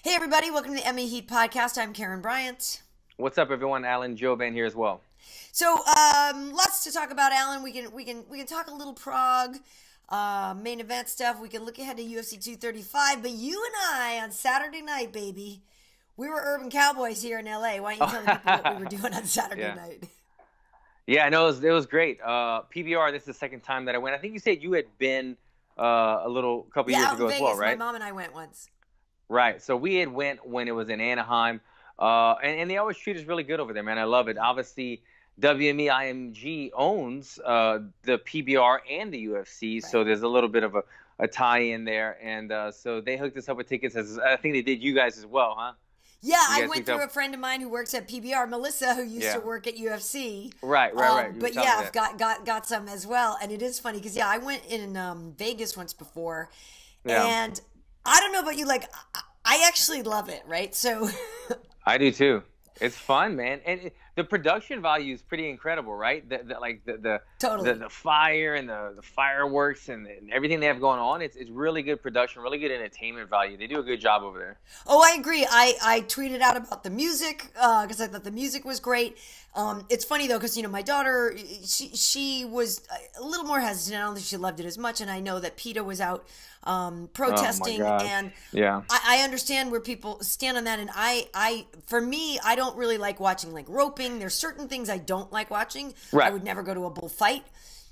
Hey everybody, welcome to the H.E.A.T podcast. I'm Karyn Bryant. What's up, everyone? Alan Jouban here as well. So, lots to talk about, Alan. We can talk a little Prague, main event stuff. We can look ahead to UFC 235. But you and I on Saturday night, baby, we were urban cowboys here in LA. Why don't you tell the people what we were doing on Saturday night? Yeah, I know it was great. PBR. This is the second time that I went. I think you said you had been a couple years ago as well, right? My mom and I went once. Right. So we had went when it was in Anaheim, and they always treat us really good over there, man. I love it. Obviously, WME IMG owns the PBR and the UFC, right. So there's a little bit of a tie-in there, and so they hooked us up with tickets. I think they did you guys as well, huh? Yeah, I went through a friend of mine who works at PBR, Melissa, who used to work at UFC. Right. But yeah, I've got some as well, and it is funny because I went in Vegas once before, and I don't know about you, like I actually love it, right? So I do too. It's fun, man, and the production value is pretty incredible, right? The fire and the fireworks and everything they have going on. It's really good production, really good entertainment value. They do a good job over there. Oh, I agree. I tweeted out about the music because I thought the music was great. It's funny though because my daughter she was a little more hesitant. I don't think she loved it as much, and I know that PETA was out protesting, and I understand where people stand on that. And for me, I don't really like watching like roping. There's certain things I don't like watching. Right. I would never go to a bullfight.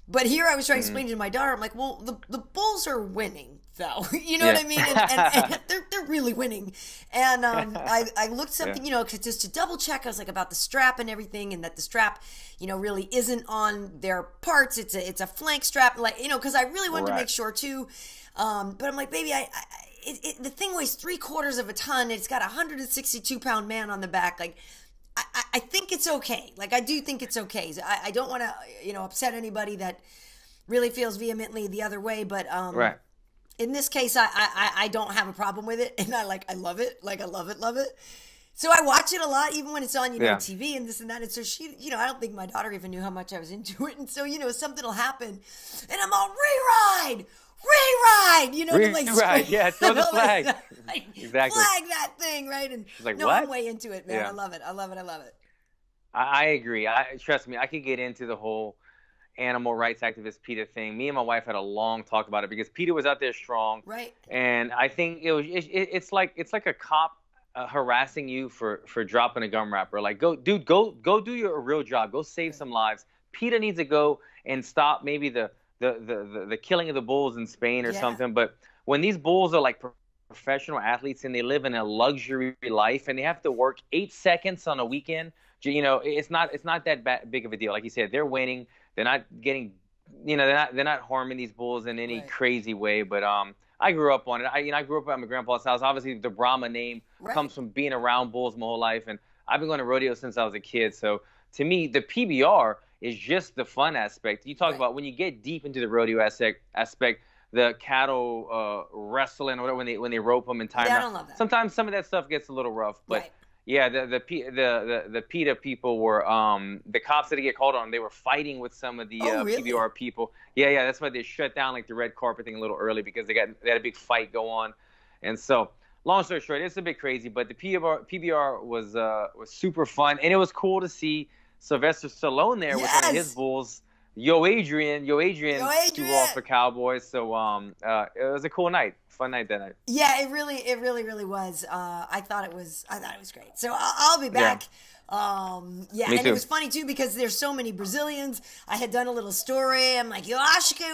But here I was trying to explain to my daughter, I'm like, well, the bulls are winning, though. You know what I mean? And they're really winning. And I looked something, just to double check. I was like about the strap and everything, and that the strap, really isn't on their parts. It's a flank strap, like because I really wanted to make sure too. But I'm like, baby, the thing weighs 3/4 of a ton. It's got a 162-pound man on the back, like. I think it's okay. Like, I do think it's okay. I don't want to, upset anybody that really feels vehemently the other way. But in this case, I don't have a problem with it. And I love it. Like, I love it. So I watch it a lot, even when it's on, TV and this and that. And so she, I don't think my daughter even knew how much I was into it. And so, something will happen. And I'm all, reride! Reride, yeah, throw the flag. Exactly. Flag that thing, right? And she's like, no, what? I'm way into it, man. Yeah. I love it. I agree. Trust me, I could get into the whole animal rights activist PETA thing. Me and my wife had a long talk about it because PETA was out there strong. Right. And I think it's like a cop harassing you for dropping a gum wrapper. Like, go do your real job. Go save some lives. PETA needs to go and stop maybe the killing of the bulls in Spain or something. But when these bulls are like professional athletes and they live in a luxury life and they have to work 8 seconds on a weekend, it's not that big of a deal. Like you said, they're winning. They're not getting, they're not harming these bulls in any crazy way. But I grew up on it. I grew up at my grandpa's house. Obviously, the Brahma name comes from being around bulls my whole life, and I've been going to rodeo since I was a kid. So to me, the PBR is just the fun aspect. You talk about when you get deep into the rodeo aspect, the cattle wrestling or whatever, when they rope them and tie them. I don't love that. Sometimes some of that stuff gets a little rough, but the PETA people were the cops that get called on. They were fighting with some of the really? PBR people. Yeah, that's why they shut down like the red carpet thing a little early because they had a big fight go on, and so. Long story short, it's a bit crazy, but the PBR was super fun, and it was cool to see Sylvester Stallone there with one of his bulls. Yo Adrian threw off for Cowboys. So it was a cool night, fun night that night. Yeah, it really was. I thought it was great. So I'll be back. And it was funny too because there's so many Brazilians. I had done a little story. I'm like, eu acho que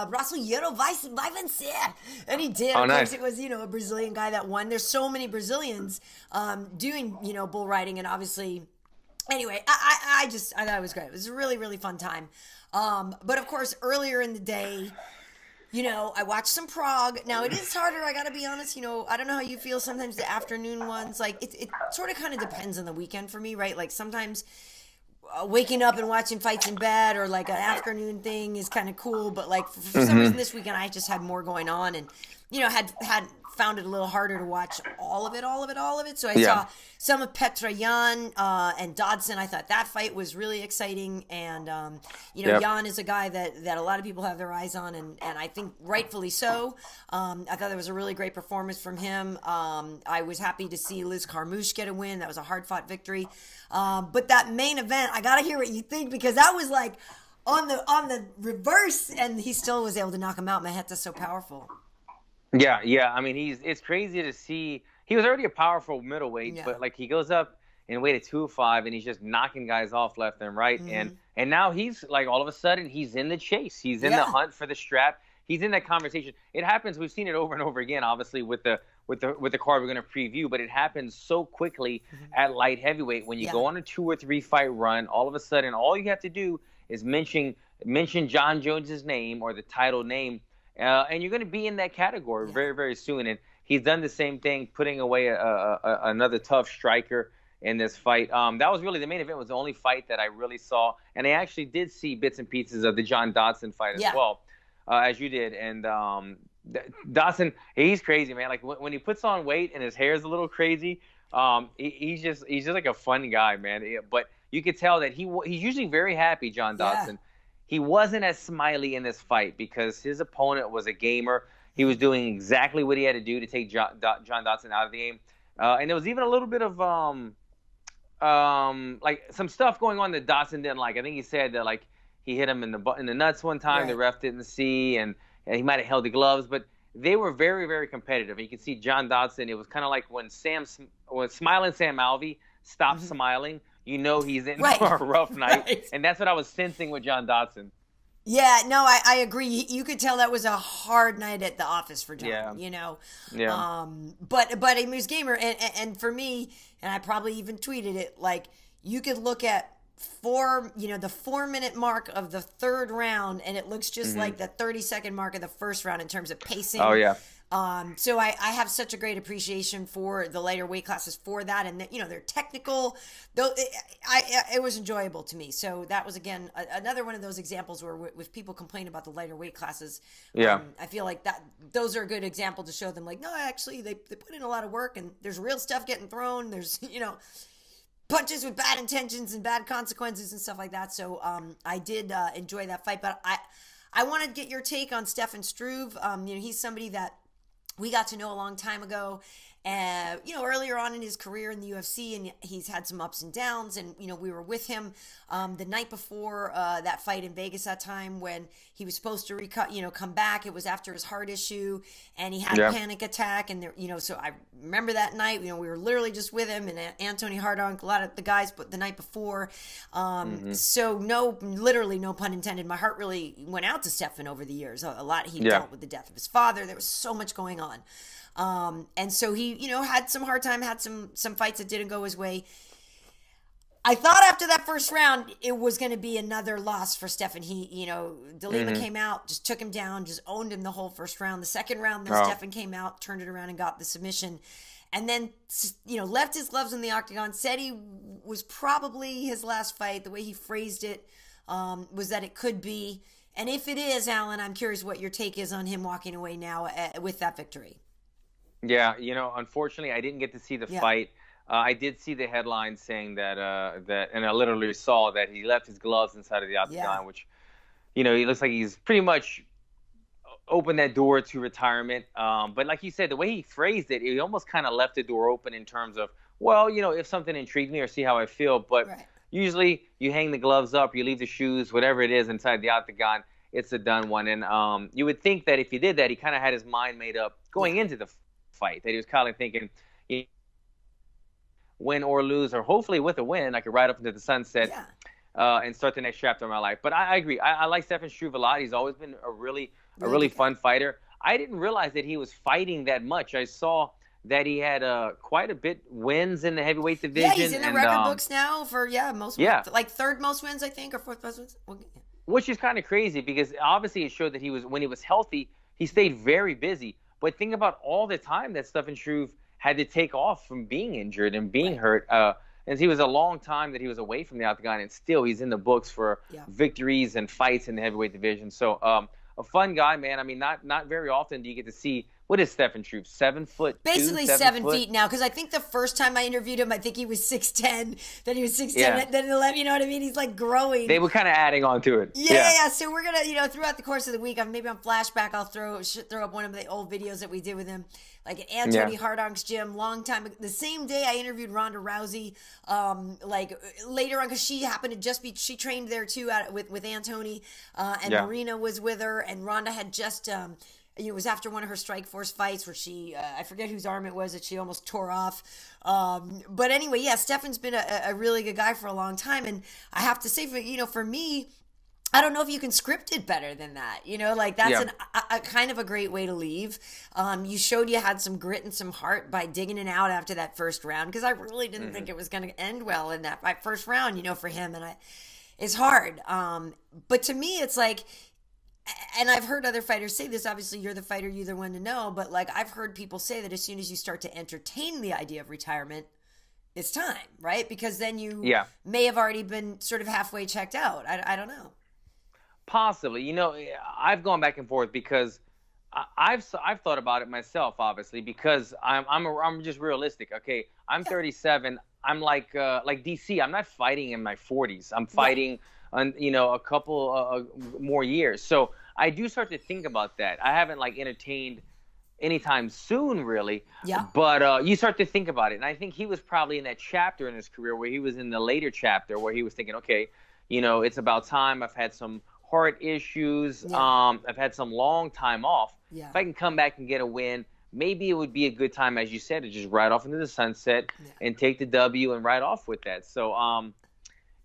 brasileiro vai vencer, and he did. Oh, of nice. course, it was a Brazilian guy that won. There's so many Brazilians doing bull riding, and obviously. Anyway, I thought it was great. It was a really fun time. But of course, earlier in the day, I watched some Prague. Now, it is harder, I got to be honest. I don't know how you feel sometimes the afternoon ones. Like, it sort of kind of depends on the weekend for me, right? Like, sometimes waking up and watching fights in bed or, like, an afternoon thing is kind of cool. But, like, for some reason this weekend, I just had more going on and, had found it a little harder to watch all of it. So I saw some of Jan and Dodson. I thought that fight was really exciting. And, Jan is a guy that a lot of people have their eyes on, and I think rightfully so. I thought that was a really great performance from him. I was happy to see Liz Carmouche get a win. That was a hard-fought victory. But that main event, I got to hear what you think, because that was like on the reverse, and he still was able to knock him out. Maheta's so powerful. Yeah. I mean, it's crazy to see. He was already a powerful middleweight, but like he goes up and weight at 205, and he's just knocking guys off left and right. And now he's like, all of a sudden, he's in the chase. He's in the hunt for the strap. He's in that conversation. It happens. We've seen it over and over again, obviously, with the card we're going to preview, but it happens so quickly at light heavyweight. When you go on a 2 or 3 fight run, all of a sudden, all you have to do is mention John Jones's name or the title name, and you're going to be in that category very, very soon. And he's done the same thing, putting away another tough striker in this fight. That was really the main event. Was the only fight that I really saw, and I actually did see bits and pieces of the John Dodson fight as well, as you did. And Dodson, he's crazy, man. Like when he puts on weight and his hair is a little crazy, he's just like a fun guy, man. But you could tell that he's usually very happy, John Dodson. He wasn't as smiley in this fight because his opponent was a gamer. He was doing exactly what he had to do to take John Dodson out of the game. And there was even a little bit of like some stuff going on that Dodson didn't like. I think he said that like he hit him in the nuts one time. The ref didn't see, and he might have held the gloves, but they were very, very competitive. And you can see John Dodson. It was kind of like when smiling Sam Alvey stopped smiling. You know he's in for a rough night, and that's what I was sensing with John Dodson. Yeah, no, I agree. You could tell that was a hard night at the office for John. But he was gamer, and for me, and I probably even tweeted it. Like you could look at the 4-minute mark of the third round, and it looks just like the 30-second mark of the first round in terms of pacing. Oh yeah. So I have such a great appreciation for the lighter weight classes for that, and they're technical. Though it was enjoyable to me. So that was again another one of those examples where with people complain about the lighter weight classes, I feel like those are a good example to show them like, no, actually they put in a lot of work, and there's real stuff getting thrown. There's punches with bad intentions and bad consequences and stuff like that. So I did enjoy that fight, but I want to get your take on Stefan Struve. He's somebody that we got to know a long time ago, earlier on in his career in the UFC, and he's had some ups and downs. And, we were with him the night before that fight in Vegas that time when he was supposed to come back. It was after his heart issue, and he had a panic attack. And, so I remember that night, we were literally just with him and Anthony Hardonk, a lot of the guys, but the night before. So literally no pun intended. My heart really went out to Stefan over the years. A lot. He dealt with the death of his father. There was so much going on. And so he, had some hard time, had some fights that didn't go his way. I thought after that first round, it was going to be another loss for Stefan. De Lima came out, just took him down, just owned him the whole first round. The second round, Stefan came out, turned it around and got the submission. And then, left his gloves in the octagon, said he was probably his last fight. The way he phrased it was that it could be. And if it is, Alan, I'm curious what your take is on him walking away now with that victory. Yeah, unfortunately, I didn't get to see the fight. I did see the headline saying that, and I literally saw that he left his gloves inside of the octagon, which, he looks like he's pretty much opened that door to retirement. But like you said, the way he phrased it, he almost kind of left the door open in terms of, well, if something intrigued me or see how I feel. But usually you hang the gloves up, you leave the shoes, whatever it is inside the octagon, it's a done one. And you would think that if he did that, he kind of had his mind made up going into the fight, that he was kind of thinking, win or lose, or hopefully with a win, I could ride up into the sunset and start the next chapter of my life. But I agree. I like Stefan Struve a lot. He's always been a really fun fighter. I didn't realize that he was fighting that much. I saw that he had quite a bit wins in the heavyweight division. Yeah, he's in the record books now for like third most wins, I think, or fourth most wins. Which is kind of crazy because obviously it showed that when he was healthy, he stayed very busy. But think about all the time that Stefan Struve had to take off from being injured and being hurt. And he was a long time that he was away from the octagon, and still he's in the books for victories and fights in the heavyweight division. So a fun guy, man. I mean, not very often do you get to see what is Stefan Struve? 7 foot? Basically 7 feet now, because I think the first time I interviewed him, I think he was 6'10", then he was 6'10", then 11, you know what I mean? He's like growing. They were kind of adding on to it. Yeah. So we're going to, throughout the course of the week, maybe on Flashback, I'll throw up one of the old videos that we did with him, like at Anthony Hardonk's gym, long time ago. The same day I interviewed Ronda Rousey, like later on, because she happened to she trained there too with Anthony, and Marina was with her, and Ronda had just... it was after one of her Strikeforce fights where she, I forget whose arm it was that she almost tore off. But anyway, Stefan's been a really good guy for a long time. And I have to say, for me, I don't know if you can script it better than that. Like that's a kind of a great way to leave. You showed you had some grit and some heart by digging it out after that first round, because I really didn't think it was going to end well in that first round, for him. And it's hard. But to me, it's like, and I've heard other fighters say this, obviously you're the fighter, you're the one to know, but like I've heard people say that as soon as you start to entertain the idea of retirement, it's time, right? Because then you may have already been sort of halfway checked out. I don't know. Possibly. I've gone back and forth because I've thought about it myself, obviously, because I'm just realistic. Okay, I'm 37. I'm like DC. I'm not fighting in my 40s. I'm fighting a couple more years. So I do start to think about that. I haven't entertained anytime soon, really. Yeah. But you start to think about it. And I think he was probably in that chapter in his career where he was in the later chapter where he was thinking, okay, it's about time. I've had some heart issues. I've had some long time off. Yeah. If I can come back and get a win, maybe it would be a good time, as you said, to just ride off into the sunset and take the W and ride off with that. So,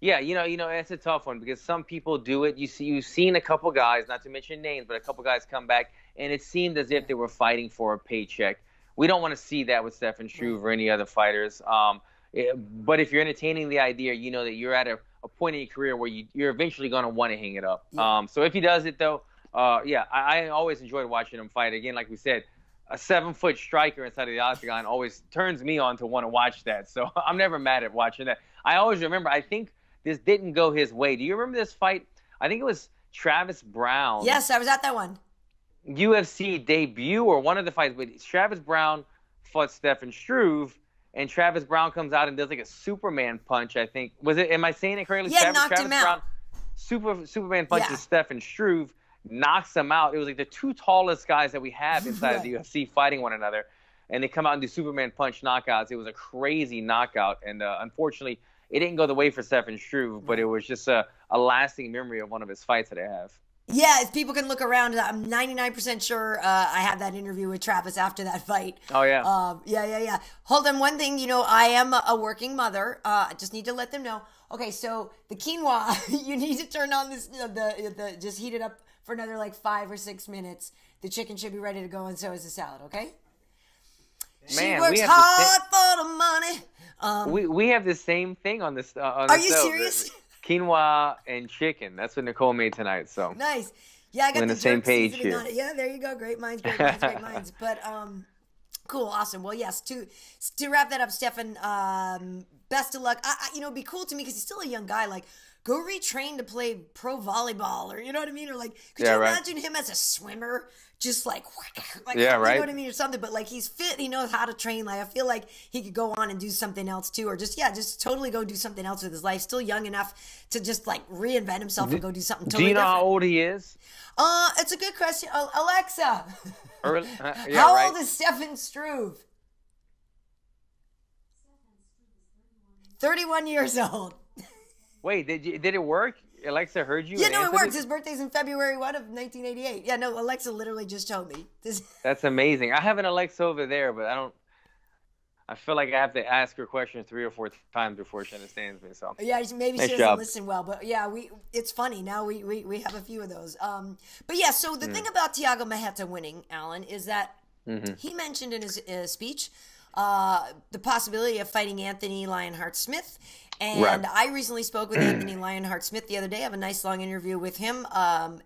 yeah, it's a tough one because some people do it. You've seen a couple guys, not to mention names, but a couple guys come back, and it seemed as if they were fighting for a paycheck. We don't want to see that with Stefan Struve or any other fighters. But if you're entertaining the idea, that you're at a point in your career where you're eventually going to want to hang it up. Yeah. So if he does it, though, I always enjoyed watching him fight. Again, like we said, a 7-foot striker inside of the octagon always turns me on to want to watch that. So I'm never mad at watching that. I always remember, I think this didn't go his way. Do you remember this fight? I think it was Travis Brown. Yes, I was at that one. UFC debut or one of the fights. But Travis Brown fought Stefan Struve, and Travis Brown comes out and does like a Superman punch, I think. Was it? Am I saying it correctly? Yeah, knocked him out. Brown, Superman punches Stefan Struve, knocks him out. It was like the two tallest guys that we have inside of the UFC fighting one another. And they come out and do Superman punch knockouts. It was a crazy knockout. And unfortunately, it didn't go the way for Stefan Struve, but it was just a lasting memory of one of his fights that I have. Yeah, if people can look around, I'm 99% sure I had that interview with Travis after that fight. Oh, yeah. Yeah. Hold on, one thing, I am a working mother. I just need to let them know. Okay, so the quinoa, you need to turn on this, just heat it up for another 5 or 6 minutes. The chicken should be ready to go, and so is the salad, okay? Man, she works hard for the money. We have the same thing on this. Are you serious? Quinoa and chicken. That's what Nicole made tonight. So nice. Yeah, I got the same page here. On it. Yeah, there you go. Great minds. Great minds. But cool, awesome. Well, yes. To wrap that up, Stefan. Best of luck. It'd be cool to me because he's still a young guy. Go retrain to play pro volleyball, or you know what I mean, or could you imagine him as a swimmer, just you know what I mean, or something. But he's fit, he knows how to train. I feel like he could go on and do something else too, or just totally go do something else with his life. Still young enough to just reinvent himself and go do something totally different. Do you know how old he is? It's a good question, Alexa. How old is Stefan Struve? 31 years old. Wait, did it work? Alexa heard you? Yeah, no, it worked. His birthday's in February, of 1988. Yeah, no, Alexa literally just told me. That's amazing. I have an Alexa over there, but I feel like I have to ask her questions 3 or 4 times before she understands me. So yeah, maybe she doesn't listen well, but yeah, it's funny. Now we have a few of those. But yeah, so the thing about Thiago Maheta winning, Alan, is that he mentioned in his speech the possibility of fighting Anthony Lionheart-Smith. And I recently spoke with Anthony Lionheart-Smith the other day. I have a nice long interview with him.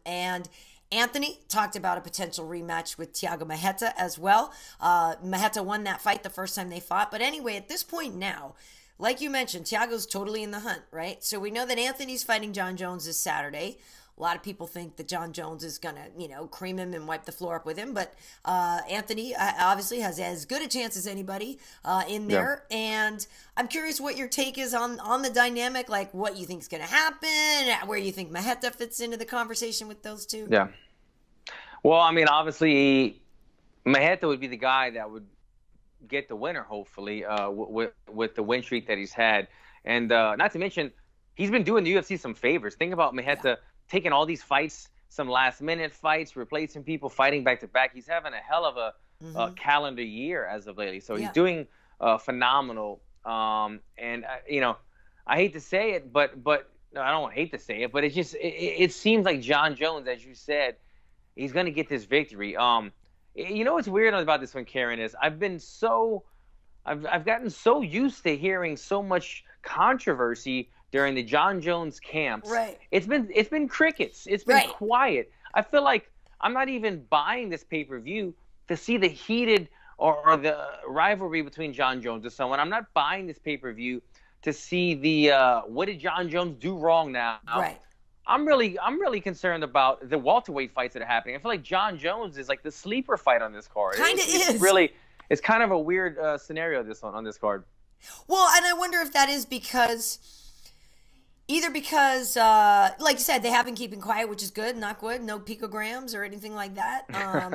And Anthony talked about a potential rematch with Thiago Maheta as well. Maheta won that fight the first time they fought. But anyway, at this point now, like you mentioned, Thiago's totally in the hunt, right? So we know that Anthony's fighting John Jones this Saturday. A lot of people think that Jon Jones is going to, cream him and wipe the floor up with him. But Anthony obviously has as good a chance as anybody in there. Yeah. And I'm curious what your take is on the dynamic, like what you think is going to happen, where you think H.E.A.T fits into the conversation with those two. Yeah. Well, I mean, obviously, H.E.A.T would be the guy that would get the winner, hopefully, with the win streak that he's had. And not to mention, he's been doing the UFC some favors. Think about H.E.A.T taking all these fights, some last-minute fights, replacing people, fighting back-to-back. He's having a hell of a calendar year as of lately. So he's doing phenomenal. And, I hate to say it, but no, I don't hate to say it, but it's just it seems like Jon Jones, as you said, he's going to get this victory. What's weird about this one, Karyn, is I've gotten so used to hearing so much controversy during the Jon Jones camps. Right. It's been crickets. It's been quiet. I feel like I'm not even buying this pay-per-view to see the heated or the rivalry between Jon Jones and someone. I'm not buying this pay-per-view to see the what did Jon Jones do wrong now. Right. I'm really concerned about the welterweight fights that are happening. I feel like Jon Jones is like the sleeper fight on this card. Kind of is. It's kind of a weird scenario on this card. Well, and I wonder if that is because, like you said, they have been keeping quiet, which is good, not good. No picograms or anything like that.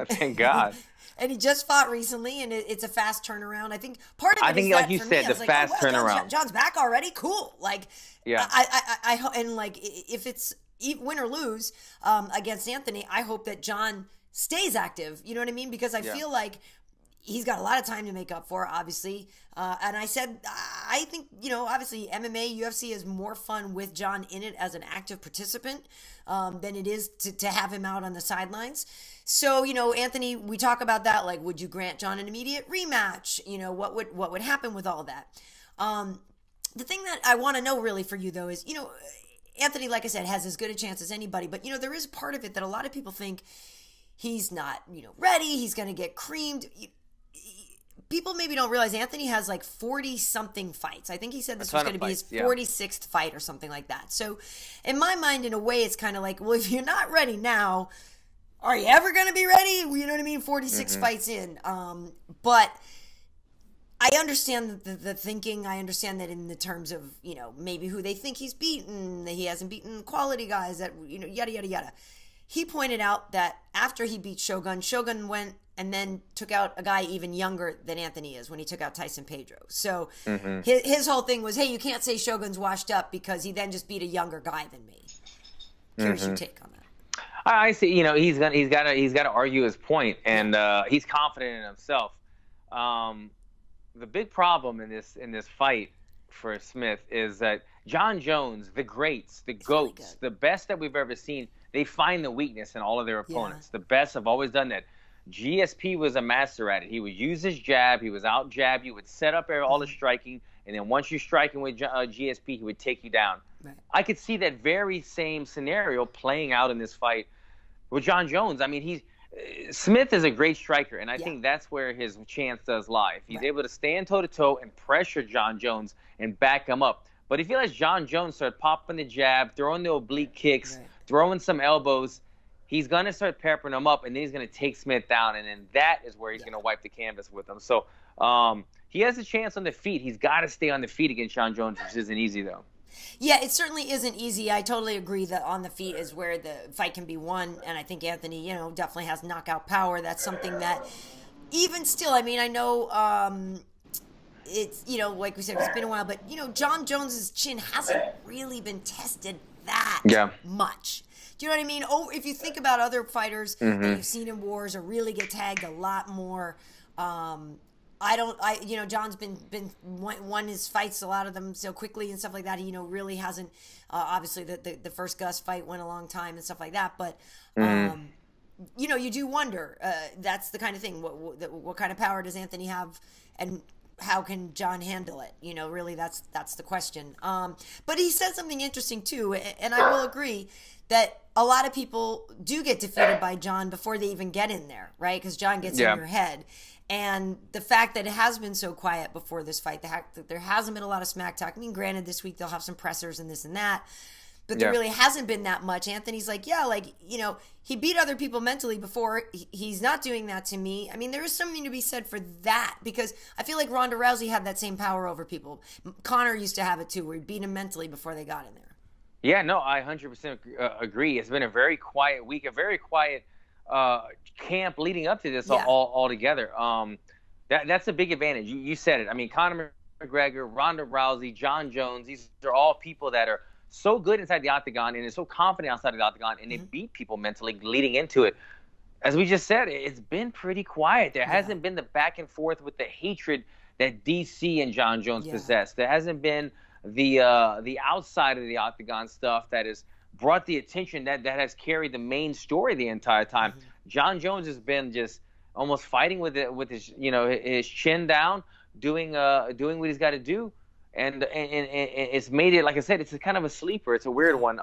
Thank God. And he just fought recently, and it's a fast turnaround. I think part of it is like that you for said, me, the fast turnaround. John's back already? Cool. Like, yeah. I and like if it's win or lose against Anthony, I hope that Jon stays active. You know what I mean? Because I feel like he's got a lot of time to make up for, obviously. And I said, I think, obviously MMA, UFC is more fun with Jon in it as an active participant than it is to have him out on the sidelines. So, Anthony, we talk about that. Like, would you grant Jon an immediate rematch? What would happen with all that? The thing that I want to know really for you, though, is, Anthony, like I said, has as good a chance as anybody. But, there is part of it that a lot of people think he's not, ready. He's going to get creamed. People maybe don't realize Anthony has like 40-something fights. I think he said this was going to be his 46th fight or something like that. So in my mind, in a way, it's kind of like, well, if you're not ready now, are you ever going to be ready? You know what I mean? 46 fights in. But I understand the thinking. I understand that in the terms of, maybe who they think he's beaten. He hasn't beaten quality guys, that, yada, yada, yada. He pointed out that after he beat Shogun went and then took out a guy even younger than Anthony is when he took out Tyson Pedro. So his whole thing was, hey, you can't say Shogun's washed up because he then just beat a younger guy than me. Here's your take on that. I see. He's got to argue his point, and he's confident in himself. The big problem in this fight for Smith is that Jon Jones, the greats, the GOATs, the best that we've ever seen, they find the weakness in all of their opponents. The best have always done that. GSP was a master at it. He would use his jab. He was out jab. You would set up all the striking, and then once you're striking with GSP, he would take you down. Right. I could see that very same scenario playing out in this fight with Jon Jones. I mean, Smith is a great striker, and I think that's where his chance does lie. If he's able to stand toe-to-toe and pressure Jon Jones and back him up. But if he lets Jon Jones start popping the jab, throwing the oblique kicks, throwing some elbows, he's going to start peppering him up, and then he's going to take Smith down, and then that is where he's going to wipe the canvas with him. So he has a chance on the feet. He's got to stay on the feet against Jon Jones, which isn't easy, though. Yeah, it certainly isn't easy. I totally agree that on the feet is where the fight can be won, and I think Anthony, definitely has knockout power. That's something that even still, I mean, I know it's, like we said, it's been a while, but, Jon Jones's chin hasn't really been tested that much. Do you know what I mean? Oh, if you think about other fighters that you've seen in wars or really get tagged a lot more, Jon's been won his fights, a lot of them so quickly and stuff like that. He, really hasn't, obviously the first Gus fight went a long time and stuff like that. But, you do wonder, that's the kind of thing. What kind of power does Anthony have, and how can Jon handle it? Really that's the question. But he said something interesting too, and I will agree that a lot of people do get defeated by Jon before they even get in there, right? Because Jon gets in your head. And the fact that it has been so quiet before this fight, the fact that there hasn't been a lot of smack talk. I mean, granted, this week they'll have some pressers and this and that. but there really hasn't been that much. Anthony's like, yeah, like, you know, he beat other people mentally before. He's not doing that to me. I mean, there is something to be said for that, because I feel like Ronda Rousey had that same power over people. Conor used to have it too, where he beat him mentally before they got in there. Yeah, no, I 100% agree. It's been a very quiet week, a very quiet camp leading up to this all together. That's a big advantage. You said it. I mean, Conor McGregor, Ronda Rousey, John Jones, these are all people that are so good inside the octagon and are so confident outside of the octagon, and they beat people mentally leading into it. As we just said, it's been pretty quiet. There hasn't been the back and forth with the hatred that DC and John Jones possess. There hasn't been the outside of the octagon stuff that has brought the attention that has carried the main story the entire time. John Jones has been just almost fighting with his, you know, his chin down, doing what he's got to do. And it's made it, like I said, it's kind of a sleeper. It's a weird one.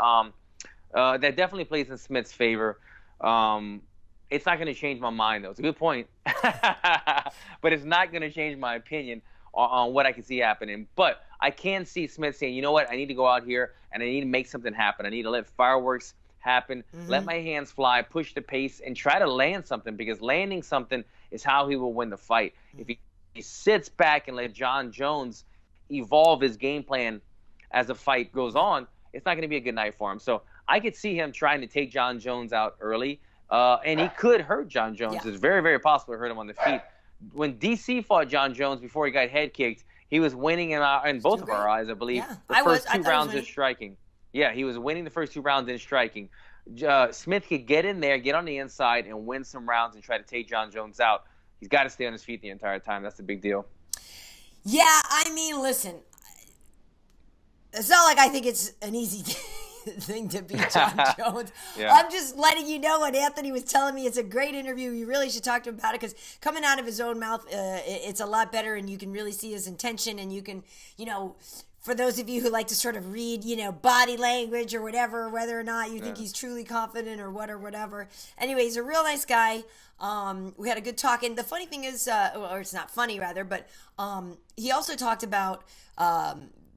That definitely plays in Smith's favor. It's not going to change my mind, though. It's a good point. But it's not going to change my opinion on what I can see happening. But I can see Smith saying, you know what, I need to go out here and I need to make something happen. I need to let fireworks happen, let my hands fly, push the pace, and try to land something, because landing something is how he will win the fight. If he sits back and let John Jones evolve his game plan as the fight goes on, it's not going to be a good night for him. So I could see him trying to take John Jones out early, and he could hurt John Jones. It's very, very possible to hurt him on the feet. When DC fought John Jones before he got head kicked, he was winning in both of our eyes, I believe. The first two rounds in striking. Yeah, he was winning the first 2 rounds in striking. Smith could get in there, get on the inside, and win some rounds and try to take John Jones out. He's got to stay on his feet the entire time. That's a big deal. Yeah, I mean, listen, it's not like I think it's an easy thing to beat John Jones. I'm just letting you know what Anthony was telling me. It's a great interview. You really should talk to him about it, because coming out of his own mouth, it's a lot better, and you can really see his intention, and you can, you know, for those of you who like to sort of read, you know, body language or whatever, whether or not you think he's truly confident or whatever. Anyway, he's a real nice guy. We had a good talk. And the funny thing is, or it's not funny rather, but he also talked about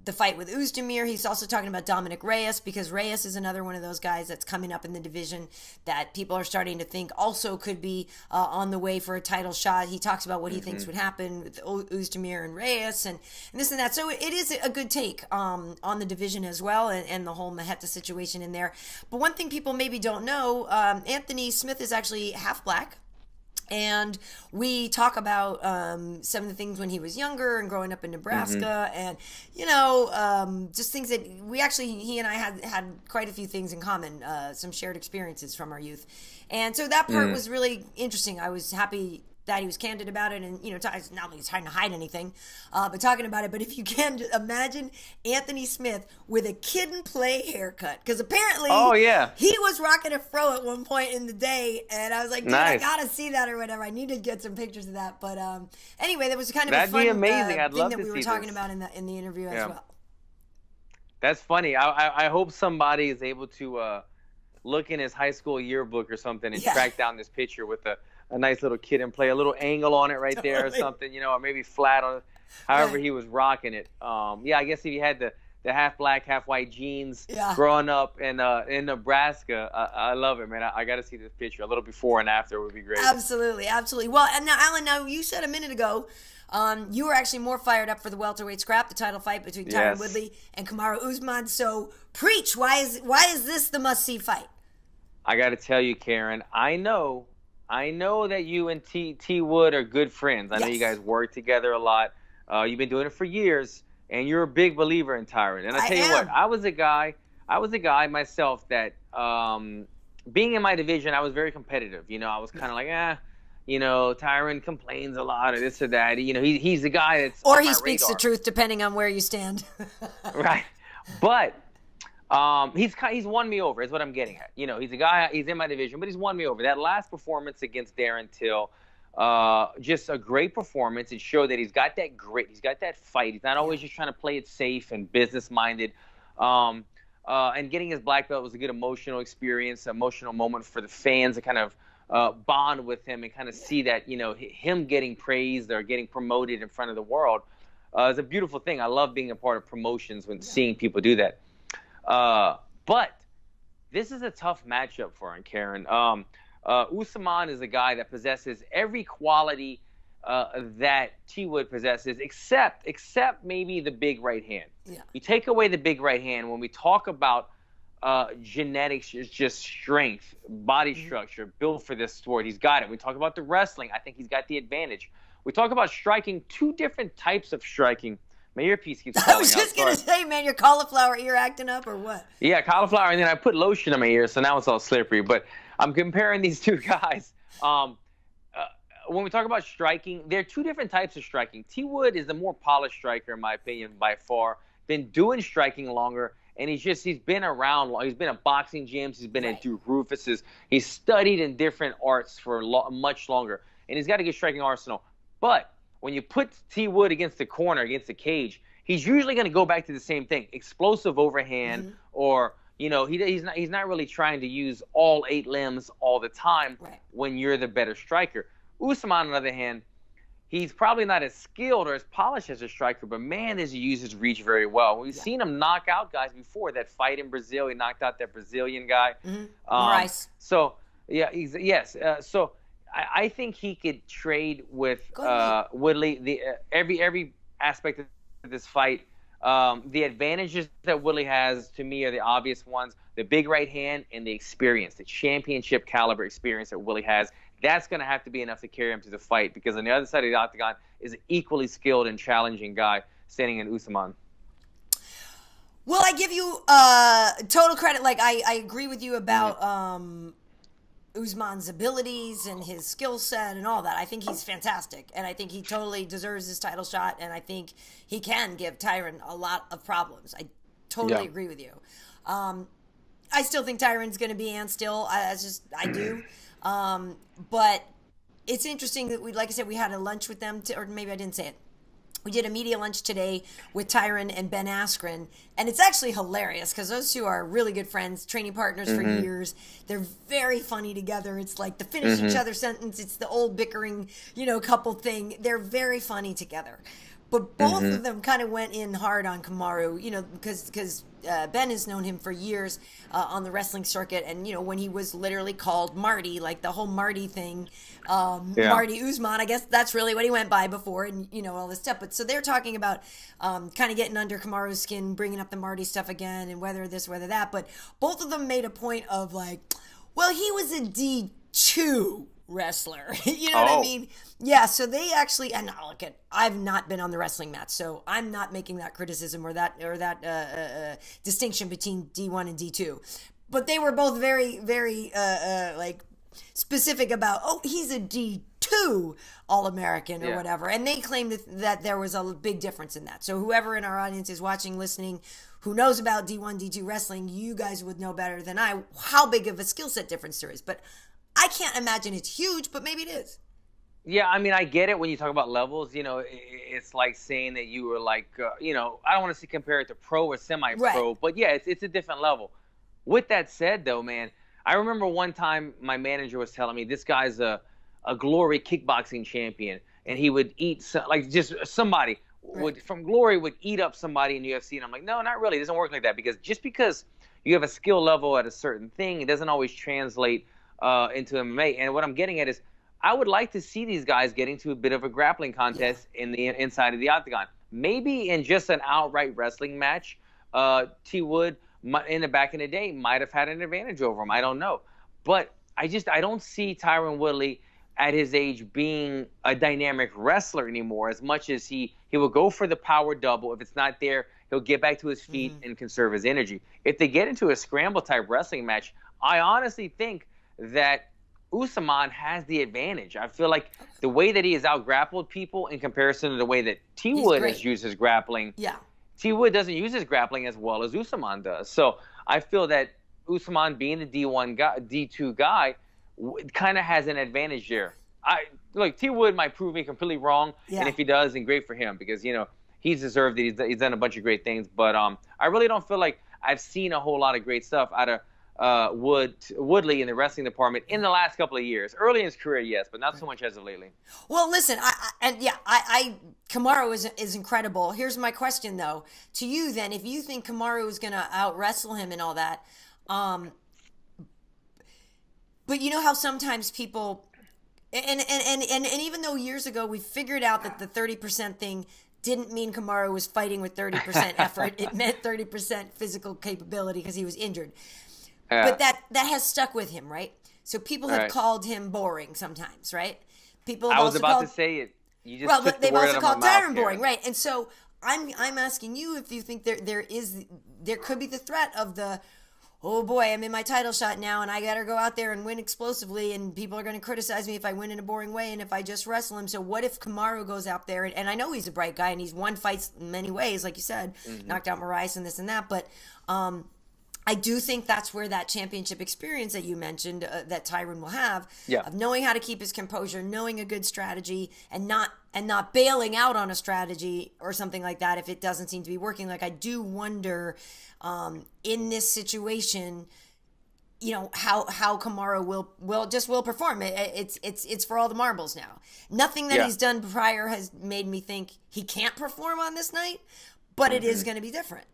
the fight with Oezdemir. He's also talking about Dominic Reyes, because Reyes is another one of those guys that's coming up in the division that people are starting to think also could be on the way for a title shot. He talks about what he thinks would happen with Oezdemir and Reyes and this and that. So it is a good take on the division as well, and the whole H.E.A.T situation in there. But one thing people maybe don't know, Anthony Smith is actually half black. And we talk about some of the things when he was younger and growing up in Nebraska, and, you know, just things that he and I had quite a few things in common, some shared experiences from our youth. And so that part was really interesting. I was happy that he was candid about it, and, you know, not that he's trying to hide anything, but talking about it. But if you can imagine Anthony Smith with a kid and play haircut, because apparently he was rocking a fro at one point in the day, and I was like, dude, I gotta see that or whatever. I need to get some pictures of that. But anyway, that was kind of a fun thing that we were talking about in the interview as well. That's funny. I hope somebody is able to look in his high school yearbook or something and track down this picture with a nice little kid and play a little angle on it right there or something, you know, or maybe flat on however he was rocking it. I guess if you had the half black, half white jeans growing up in Nebraska, I love it, man. I got to see this picture. A little before and after would be great. Absolutely. Well, and now, Alan, you said a minute ago you were actually more fired up for the welterweight scrap, the title fight between Tyron Woodley and Kamaru Usman. So preach. Why is this the must-see fight? I got to tell you, Karyn, I know that you and T Wood are good friends. I know you guys work together a lot. You've been doing it for years, and you're a big believer in Tyron. And I tell you what, I was a guy myself that, being in my division, I was very competitive. You know, I was kind of like, you know, Tyron complains a lot or this or that. You know, he's the guy that's or he speaks the truth depending on where you stand. Right, but. He's won me over is what I'm getting at. You know, he's a guy, he's in my division, but he's won me over. That last performance against Darren Till, just a great performance. It showed that he's got that grit. He's got that fight. He's not always just trying to play it safe and business-minded. And getting his black belt was a good emotional experience, emotional moment for the fans to kind of bond with him and kind of see that, you know, him getting praised or getting promoted in front of the world is a beautiful thing. I love being a part of promotions when seeing people do that. But this is a tough matchup for him, Karyn. Usman is a guy that possesses every quality that T-Wood possesses, except maybe the big right hand. Yeah. You take away the big right hand, when we talk about genetics, is just strength, body structure, built for this sport, he's got it. We talk about the wrestling, I think he's got the advantage. We talk about striking, two different types of striking. My earpiece keeps falling out. I was just going to say, man, your cauliflower ear acting up or what? Yeah, cauliflower, and then I put lotion in my ear, so now it's all slippery. But I'm comparing these two guys. When we talk about striking, there are two different types of striking. T-Wood is the more polished striker, in my opinion, by far. Been doing striking longer, and he's been around. He's been at boxing gyms. He's been at Duke Rufus's. He's studied in different arts for much longer, and he's got a good striking arsenal. But when you put T-Wood against the corner, against the cage, he's usually going to go back to the same thing: explosive overhand, or he's not really trying to use all 8 limbs all the time when you're the better striker. Usman, on the other hand, he's probably not as skilled or as polished as a striker, but man, does he use his reach very well. We've seen him knock out guys before. That fight in Brazil, he knocked out that Brazilian guy. Rice. So yeah, so I think he could trade with Woodley. Every aspect of this fight. The advantages that Woodley has, to me, are the obvious ones: the big right hand and the experience, the championship caliber experience that Woodley has. That's going to have to be enough to carry him to the fight, because on the other side of the octagon is an equally skilled and challenging guy standing in Usman. Well, I give you total credit. Like, I agree with you about Usman's abilities and his skill set and all that. I think he's fantastic, and I think he totally deserves his title shot, and I think he can give Tyron a lot of problems. I totally agree with you. I still think Tyron's going to be Ann still. I do. But it's interesting that like I said, we had a lunch with them, or maybe I didn't say it. We did a media lunch today with Tyron and Ben Askren, and it's actually hilarious because those two are really good friends, training partners for years. They're very funny together. It's like the finish each other sentence. It's the old bickering, couple thing. They're very funny together. But both of them kind of went in hard on Kamaru, because Ben has known him for years on the wrestling circuit. And, when he was literally called Marty, like the whole Marty thing, Marty Usman, I guess that's really what he went by before, and, all this stuff. But so they're talking about kind of getting under Kamaru's skin, bringing up the Marty stuff again, and whether this, whether that. But both of them made a point of like, well, he was a D2 wrestler. You know what I mean? Yeah, so they actually, and look, I've not been on the wrestling mat, so I'm not making that criticism or that distinction between D1 and D2. But they were both very, very like specific about, he's a D2 All-American or whatever, and they claimed that there was a big difference in that. So whoever in our audience is watching, listening, who knows about D1, D2 wrestling, you guys would know better than I how big of a skill set difference there is. But I can't imagine it's huge, but maybe it is. Yeah, I mean, I get it when you talk about levels. It's like saying that you were like, I don't want to compare it to pro or semi-pro, but yeah, it's a different level. With that said, though, man, I remember one time my manager was telling me this guy's a Glory kickboxing champion, and he would eat somebody from Glory would eat up somebody in UFC, and I'm like, no, not really. It doesn't work like that, because just because you have a skill level at a certain thing, it doesn't always translate into MMA. And what I'm getting at is, I would like to see these guys getting to a bit of a grappling contest in the inside of the octagon. Maybe in just an outright wrestling match, T-Wood back in the day might have had an advantage over him. I don't know. But I don't see Tyron Woodley at his age being a dynamic wrestler anymore, as much as he will go for the power double. If it's not there, he'll get back to his feet and conserve his energy. If they get into a scramble type wrestling match, I honestly think that Usman has the advantage. I feel like the way that he has out-grappled people in comparison to the way that T-Wood has used his grappling, T-Wood doesn't use his grappling as well as Usman does. So I feel that Usman, being the D1 guy, D2 guy, kind of has an advantage there. T-Wood might prove me completely wrong, and if he does, then great for him, because he's deserved it. He's done a bunch of great things, but I really don't feel like I've seen a whole lot of great stuff out of Woodley in the wrestling department in the last couple of years. Early in his career, yes, but not so much as of lately. Well, listen, Kamaru is incredible. Here's my question, though, to you then. If you think Kamaru is going to out-wrestle him and all that, but you know how sometimes people, and even though years ago we figured out that the 30% thing didn't mean Kamaru was fighting with 30% effort. It meant 30% physical capability because he was injured. But that has stuck with him, right? So people have called him boring sometimes, right? People have I was about to say it. You just took the they've word also out of my called mouth, Tyron boring, right? And so I'm asking you if you think there could be the threat of the, oh boy, I'm in my title shot now and I got to go out there and win explosively and people are going to criticize me if I win in a boring way and if I just wrestle him. So what if Kamaru goes out there and I know he's a bright guy and he's won fights in many ways, like you said, knocked out Moraes and this and that, but I do think that's where that championship experience that you mentioned that Tyron will have, of knowing how to keep his composure, knowing a good strategy, and not bailing out on a strategy or something like that if it doesn't seem to be working. Like I do wonder in this situation, you know, how Kamaru will perform. It's for all the marbles now. Nothing that he's done prior has made me think he can't perform on this night, but it is going to be different.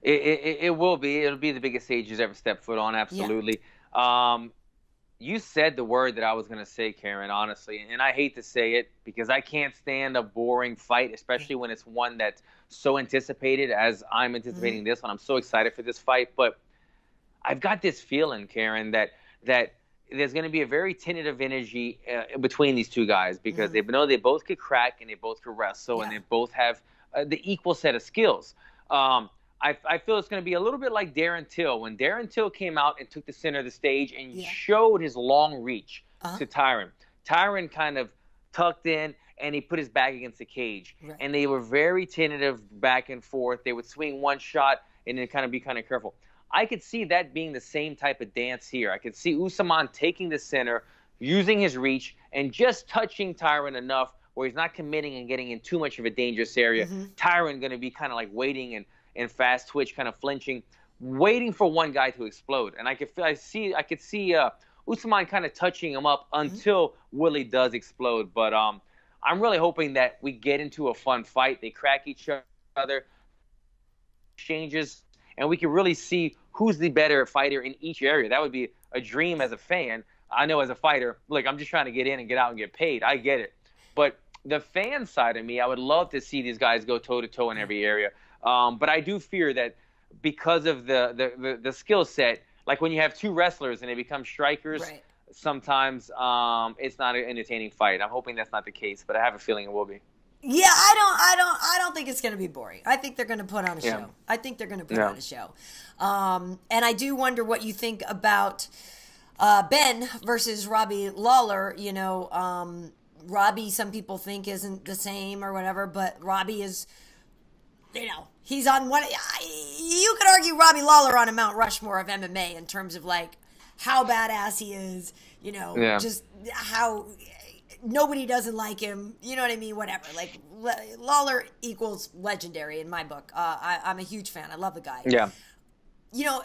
It will be. It'll be the biggest stage he's ever stepped foot on, absolutely. Yeah. You said the word that I was going to say, Karyn, honestly, and I hate to say it because I can't stand a boring fight, especially when it's one that's so anticipated as I'm anticipating this one. I'm so excited for this fight, but I've got this feeling, Karyn, that there's going to be a very tentative energy between these two guys because they know they both could crack and they both could wrestle and they both have the equal set of skills. I feel it's going to be a little bit like Darren Till. When Darren Till came out and took the center of the stage and showed his long reach to Tyron. Tyron kind of tucked in and he put his back against the cage. Right. And they were very tentative back and forth. They would swing one shot and then kind of be kind of careful. I could see that being the same type of dance here. I could see Usman taking the center, using his reach, and just touching Tyron enough where he's not committing and getting in too much of a dangerous area. Tyron going to be kind of like waiting and fast twitch, kind of flinching, waiting for one guy to explode. And I could see Usman kind of touching him up until Woodley does explode. But I'm really hoping that we get into a fun fight. They crack each other, exchanges, and we can really see who's the better fighter in each area. That would be a dream as a fan. I know as a fighter, look, I'm just trying to get in and get out and get paid. I get it. But the fan side of me, I would love to see these guys go toe-to-toe in every area. But I do fear that because of the skill set, like when you have two wrestlers and they become strikers, sometimes it's not an entertaining fight. I'm hoping that's not the case, but I have a feeling it will be. Yeah, I don't think it's going to be boring. I think they're going to put on a show. I think they're going to put on a show. And I do wonder what you think about Ben versus Robbie Lawler. You know, Robbie, some people think isn't the same or whatever, but Robbie is, you know, he's on one. You could argue Robbie Lawler on a Mount Rushmore of MMA in terms of like how badass he is. You know, just how nobody doesn't like him. You know what I mean? Whatever. Like Lawler equals legendary in my book. I'm a huge fan. I love the guy. Yeah. You know,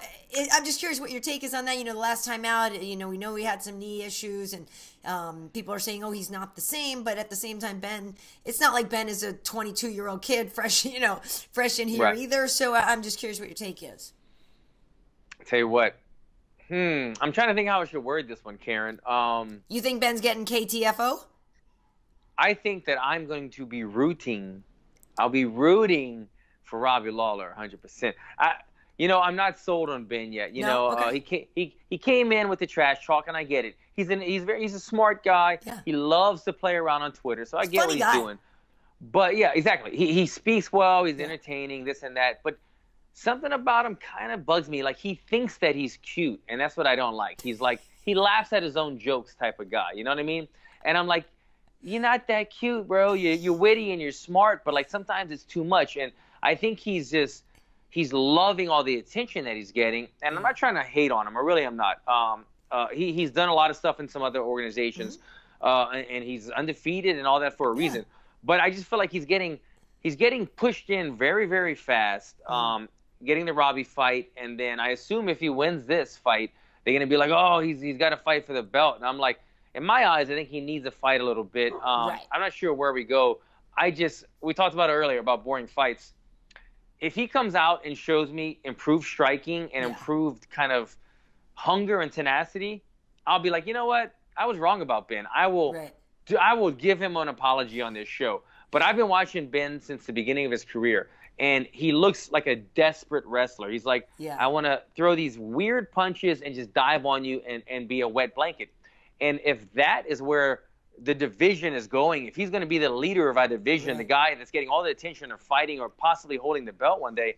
I'm just curious what your take is on that. You know, the last time out, you know, we know he had some knee issues and people are saying, oh, he's not the same. But at the same time, Ben, it's not like Ben is a 22-year-old kid fresh in here either. So I'm just curious what your take is. I'll tell you what. I'm trying to think how I should word this one, Karyn. You think Ben's getting KTFO? I think that I'm going to be rooting. I'll be rooting for Robbie Lawler 100%. You know, I'm not sold on Ben yet. You know, he came in with the trash talk, and I get it. He's a smart guy. Yeah. He loves to play around on Twitter, so I get what he's doing. But yeah, exactly. He speaks well. He's entertaining, this and that. But something about him kind of bugs me. Like he thinks that he's cute, and that's what I don't like. He's like he laughs at his own jokes type of guy. You know what I mean? And I'm like, you're not that cute, bro. You're witty and you're smart, but like sometimes it's too much. And I think he's loving all the attention that he's getting. And I'm not trying to hate on him. I really am not. He's done a lot of stuff in some other organizations, and he's undefeated and all that for a reason. Yeah. But I just feel like he's getting pushed in very, very fast. getting the Robbie fight, and then I assume if he wins this fight, they're gonna be like, oh, he's got to fight for the belt, and I'm like, in my eyes, I think he needs to fight a little bit. Right. I'm not sure where we go. We talked about it earlier about boring fights. If he comes out and shows me improved striking and improved kind of hunger and tenacity, I'll be like, you know what? I was wrong about Ben. I will give him an apology on this show. But I've been watching Ben since the beginning of his career, and he looks like a desperate wrestler. He's like, I want to throw these weird punches and just dive on you and be a wet blanket. And if that is where the division is going, if he's going to be the leader of our division, the guy that's getting all the attention or fighting or possibly holding the belt one day,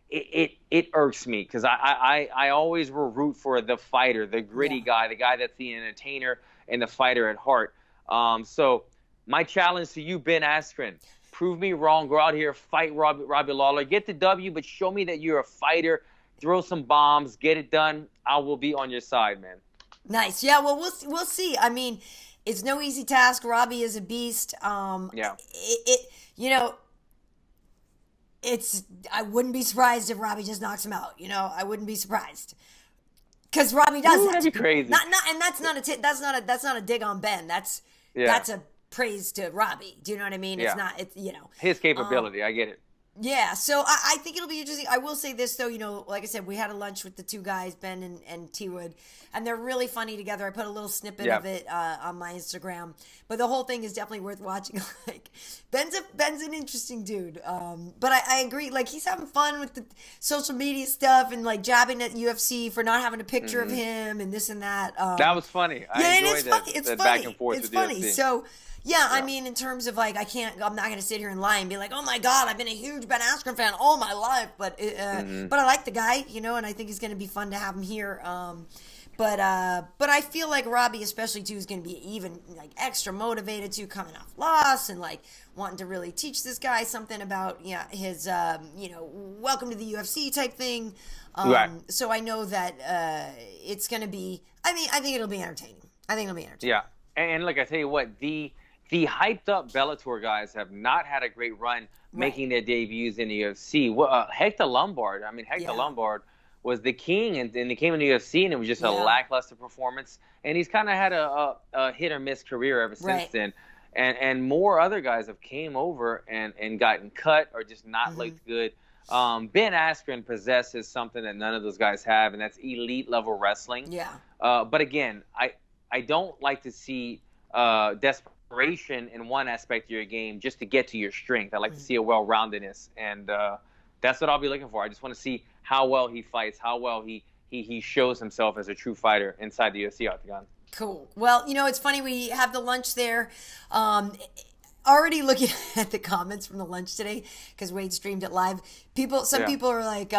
it irks me, because I always will root for the fighter, the gritty guy, the guy that's the entertainer and the fighter at heart. So my challenge to you, Ben Askren, prove me wrong. Go out here, fight Robbie Lawler, get the W, but show me that you're a fighter. Throw some bombs, get it done. I will be on your side, man. Nice. Yeah, well, we'll see. I mean, it's no easy task. Robbie is a beast. I wouldn't be surprised if Robbie just knocks him out. I wouldn't be surprised, because Robbie does that. That'd be crazy. And that's not a dig on Ben. That's a praise to Robbie. Do you know what I mean? It's not. It's his capability. I get it. Yeah, so I think it'll be interesting. I will say this, though, like I said, we had a lunch with the two guys, Ben and T-Wood, and they're really funny together. I put a little snippet of it on my Instagram, but the whole thing is definitely worth watching. Like, Ben's an interesting dude, but I agree. Like, he's having fun with the social media stuff and, like, jabbing at UFC for not having a picture of him and this and that. That was funny. I enjoyed that back and forth with funny. UFC. So... Yeah, I mean, in terms of, like, I'm not going to sit here and lie and be like, oh, my God, I've been a huge Ben Askren fan all my life. But I like the guy, and I think it's going to be fun to have him here. But I feel like Robbie, especially, too, is going to be even, like, extra motivated, too, coming off loss and, like, wanting to really teach this guy something about, his, welcome to the UFC type thing. So I know that it's going to be, I think it'll be entertaining. Yeah, and like I tell you what, the hyped up Bellator guys have not had a great run making their debuts in the UFC. Hector Lombard, Lombard was the king, and then he came in the UFC, and it was just a lackluster performance. And he's kind of had a hit or miss career ever since then. And more other guys have came over and gotten cut or just not looked good. Ben Askren possesses something that none of those guys have, and that's elite level wrestling. Yeah. But again, I don't like to see desperation in one aspect of your game just to get to your strength. I like to see a well-roundedness, and that's what I'll be looking for. I just want to see how well he fights, how well he shows himself as a true fighter inside the UFC octagon. Cool. Well, it's funny, we have the lunch there. Already looking at the comments from the lunch today, because Wade streamed it live. Some people are like,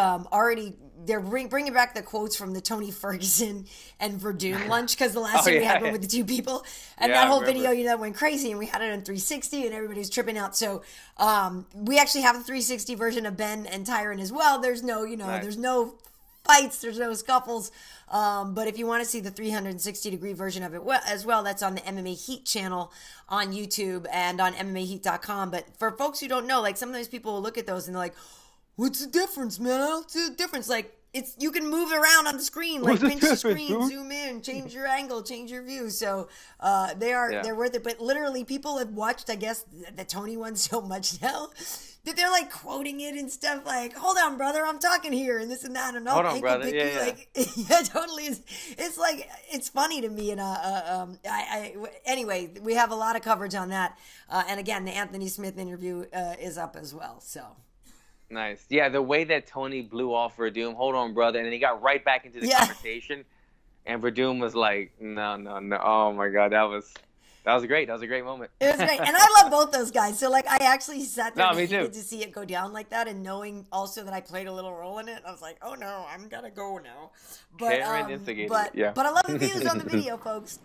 they're bringing back the quotes from the Tony Ferguson and Verdun lunch, because the last time we had one with the two people, and that whole video, that went crazy, and we had it on 360, and everybody was tripping out. So we actually have the 360 version of Ben and Tyron as well. There's no, there's no fights, there's no scuffles. But if you want to see the 360-degree version of it as well, that's on the MMA Heat channel on YouTube and on MMAHeat.com. But for folks who don't know, like, sometimes people will look at those and they're like, what's the difference, man? I don't see the difference. Like, you can move around on the screen, like pinch the screen, zoom in, change your angle, change your view. So they're worth it. But literally, people have watched, I guess, the Tony one so much now that they're like quoting it and stuff, like, hold on, brother, I'm talking here, and this and that, and hold on, brother. Like, yeah, totally. It's like, it's funny to me. And anyway, we have a lot of coverage on that. And again, the Anthony Smith interview is up as well. So nice. Yeah, the way that Tony blew off Verdum, hold on, brother, and then he got right back into the conversation, and Verdum was like, no. Oh my God, that was great. That was a great moment. It was great. And I love both those guys. So, like, I actually sat there and hated to see it go down like that, and knowing also that I played a little role in it, I was like, oh no, I'm gonna go now. But Karyn instigated. But I love the views on the video, folks.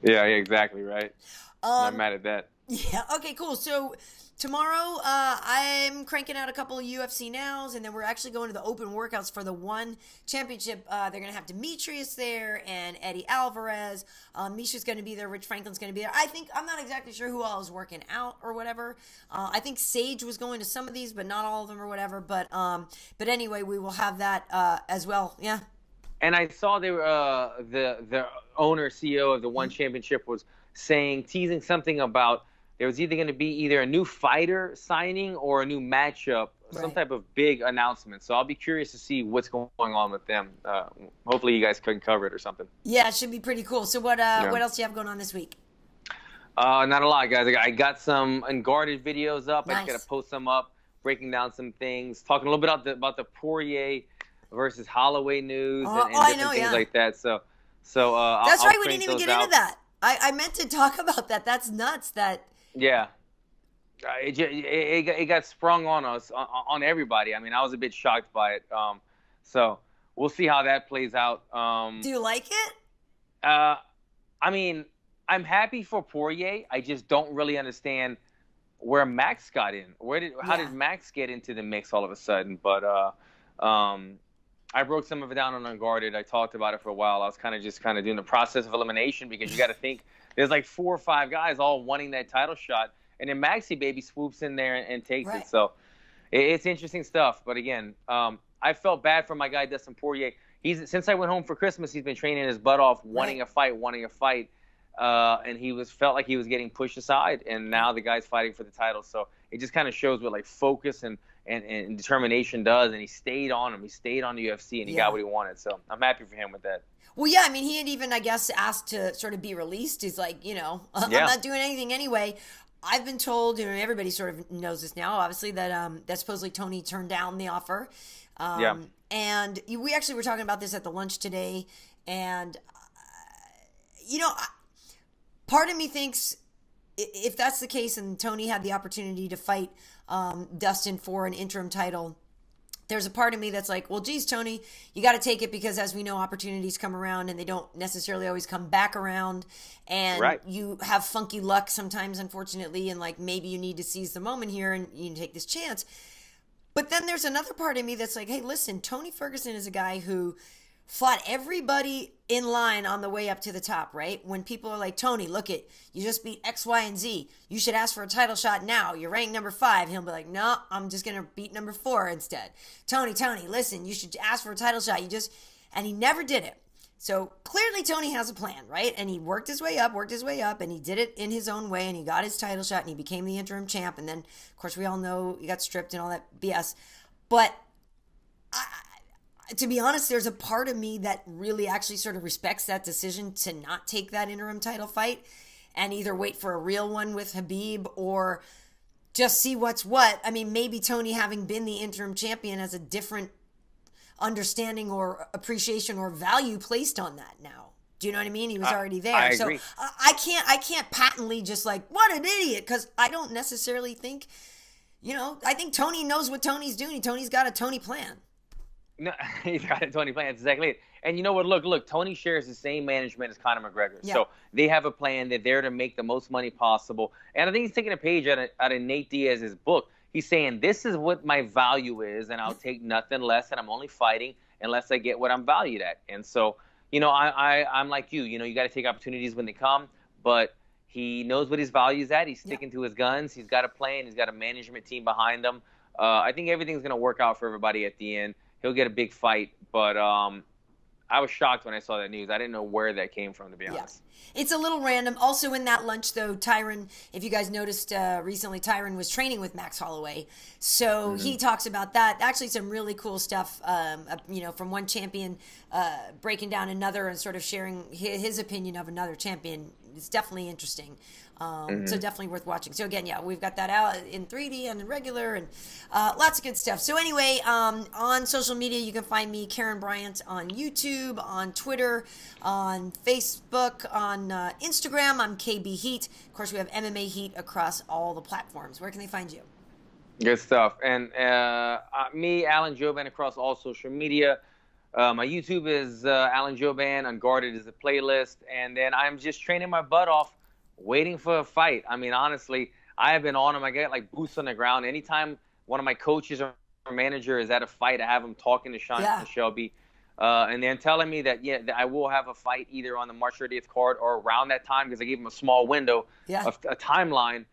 Yeah, exactly, right. Not mad at that. Yeah. Okay. Cool. So tomorrow, I'm cranking out a couple of UFC nows, and then we're actually going to the open workouts for the one championship. They're gonna have Demetrius there and Eddie Alvarez. Misha's gonna be there. Rich Franklin's gonna be there. I'm not exactly sure who all is working out or whatever. I think Sage was going to some of these, but not all of them or whatever. But anyway, we will have that as well. Yeah. And I saw they were the owner, CEO of the one championship was teasing something about there was either going to be either a new fighter signing or a new matchup, some type of big announcement. So I'll be curious to see what's going on with them. Hopefully you guys can cover it or something. Yeah, it should be pretty cool. So what else do you have going on this week? Not a lot, guys. I got some unguarded videos up. Nice. I just got to post them up, breaking down some things, talking a little bit about the Poirier versus Holloway news and different things like that. So that's I'll right. We didn't even get into that. I meant to talk about that. That's nuts. Yeah. It got sprung on us, on everybody. I mean, I was a bit shocked by it. So we'll see how that plays out. Do you like it? I mean, I'm happy for Poirier. I just don't really understand where Max got in. How did Max get into the mix all of a sudden? But I broke some of it down on Unguarded. I talked about it for a while. I was kind of doing the process of elimination because you got to think there's like 4 or 5 guys all wanting that title shot. And then Maxie baby swoops in there and takes it. So it's interesting stuff. But again, I felt bad for my guy, Dustin Poirier. Since I went home for Christmas, he's been training his butt off, wanting a fight. And he felt like he was getting pushed aside. And now the guy's fighting for the title. So it just kind of shows what like focus and determination does. And he stayed on him. He stayed on the UFC and he got what he wanted. So I'm happy for him with that. Well, yeah, I mean, he had even, I guess, asked to sort of be released. He's like, I'm not doing anything anyway. I've been told, everybody sort of knows this now, obviously, that supposedly Tony turned down the offer. And we actually were talking about this at the lunch today. And, part of me thinks if that's the case and Tony had the opportunity to fight Dustin for an interim title, there's a part of me that's like, well, geez, Tony, you got to take it because as we know, opportunities come around and they don't necessarily always come back around. And you have funky luck sometimes, unfortunately. And like, maybe you need to seize the moment here and you take this chance. But then there's another part of me that's like, hey, listen, Tony Ferguson is a guy who fought everybody in line on the way up to the top, right? When people are like, Tony, look it, you just beat X, Y, and Z. You should ask for a title shot now. You're ranked number 5. He'll be like, no, I'm just going to beat number 4 instead. Tony, listen, you should ask for a title shot. And he never did it. So clearly Tony has a plan, right? And he worked his way up, and he did it in his own way, and he got his title shot, and he became the interim champ. And then, of course, we all know he got stripped and all that BS. But to be honest, there's a part of me that really actually sort of respects that decision to not take that interim title fight and either wait for a real one with Khabib or just see what's what. I mean, maybe Tony, having been the interim champion, has a different understanding or appreciation or value placed on that now. Do you know what I mean? He was already there. I agree. So I can't patently just like, what an idiot, because I don't necessarily think, I think Tony knows what Tony's doing. Tony's got a Tony plan. No, he's got a Tony plan. That's exactly it. And you know what? Look, Tony shares the same management as Conor McGregor. Yeah. So they have a plan. They're there to make the most money possible. And I think he's taking a page out of Nate Diaz's book. He's saying, this is what my value is, and I'll take nothing less, and I'm only fighting unless I get what I'm valued at. And so, I'm like you. You got to take opportunities when they come, but he knows what his value is at. He's sticking to his guns. He's got a plan. He's got a management team behind him. I think everything's going to work out for everybody at the end. He'll get a big fight, but I was shocked when I saw that news. I didn't know where that came from, to be honest. It's a little random. Also in that lunch, though, Tyron, if you guys noticed recently, Tyron was training with Max Holloway. So he talks about that. Actually, some really cool stuff, from one champion breaking down another and sort of sharing his opinion of another champion. It's definitely interesting. So definitely worth watching. So again, we've got that out in 3D and in regular and lots of good stuff. So anyway, on social media, you can find me, Karyn Bryant, on YouTube, on Twitter, on Facebook, on Instagram. I'm KB Heat. Of course, we have MMA Heat across all the platforms. Where can they find you? Good stuff. And me, Alan Jouban, across all social media. My YouTube is Alan Jouban. Unguarded is the playlist. And then I'm just training my butt off, waiting for a fight. I mean, honestly, I have been on him. I get like boots on the ground. Anytime one of my coaches or manager is at a fight, I have him talking to Shelby. And then telling me that, that I will have a fight either on the March 30th card or around that time, because I gave him a small window, a timeline.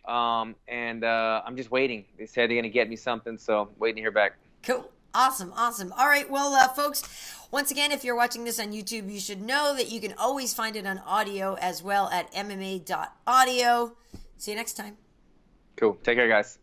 And I'm just waiting. They said they're going to get me something, so waiting to hear back. Cool. Awesome. All right. Well, folks, once again, if you're watching this on YouTube, you should know that you can always find it on audio as well at MMA.audio. See you next time. Cool. Take care, guys.